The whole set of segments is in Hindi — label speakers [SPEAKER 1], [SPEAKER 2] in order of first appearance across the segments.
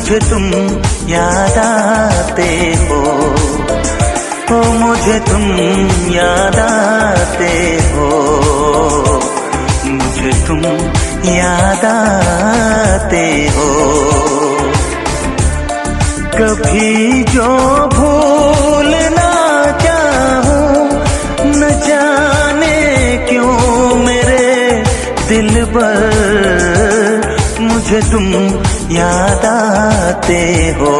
[SPEAKER 1] मुझे तुम याद आते हो, ओ मुझे तुम याद आते हो, मुझे तुम याद आते हो। कभी जो भूल ना चाहूं, न जाने क्यों मेरे दिल पर मुझे तुम याद आते हो,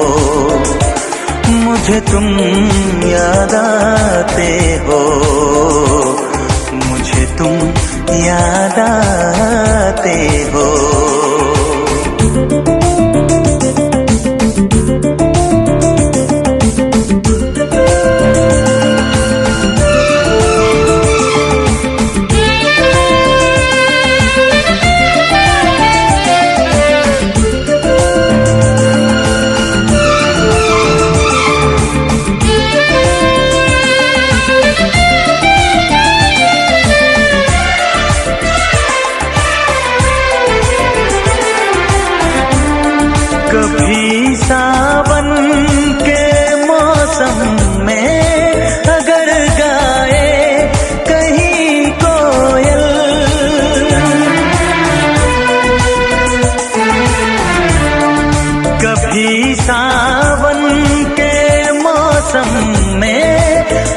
[SPEAKER 1] मुझे तुम याद आते हो, मुझे तुम याद आते हो। कभी सावन के मौसम में अगर गाए कहीं कोयल, कभी सावन के मौसम में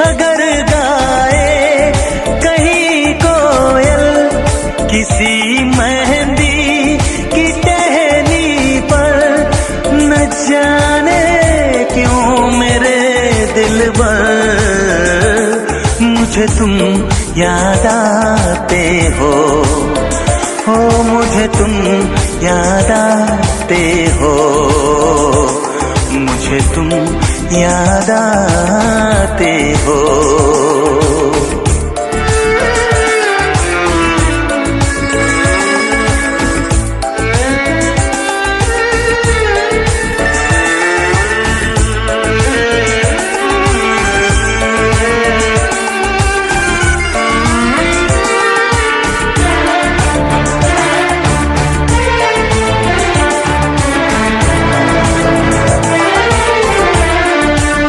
[SPEAKER 1] अगर गाए कहीं कोयल, किसी मेहंदी की टहनी पर न जाने क्यों मेरे दिल पर मुझे तुम याद आते हो, ओ मुझे तुम याद आते हो, मुझे तुम याद आते हो।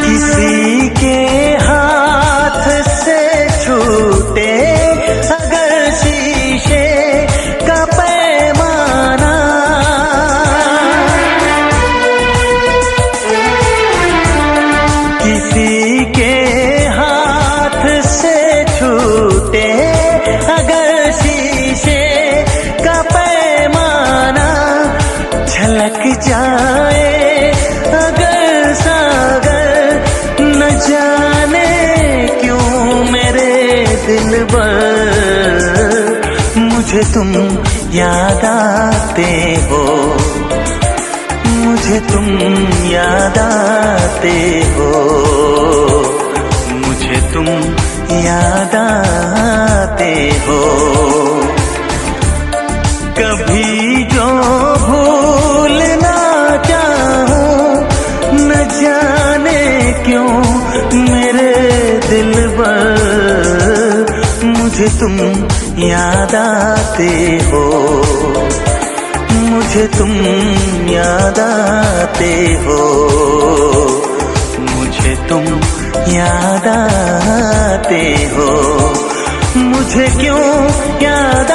[SPEAKER 1] किसी के हाथ से छूटे अगर शीशे का पैमाना, किसी के हाथ से छूटे अगर शीशे का पैमाना, झलक जाए अगर सागर, न जाने क्यों मेरे दिल पर मुझे तुम याद आते हो, मुझे तुम याद आते हो, मुझे तुम याद आते हो। कभी जो भूल ना चाहूं, न जाने क्यों मेरे दिल पर मुझे तुम याद आते हो, मुझे तुम याद आते हो, मुझे तुम याद आते हो, मुझे क्यों याद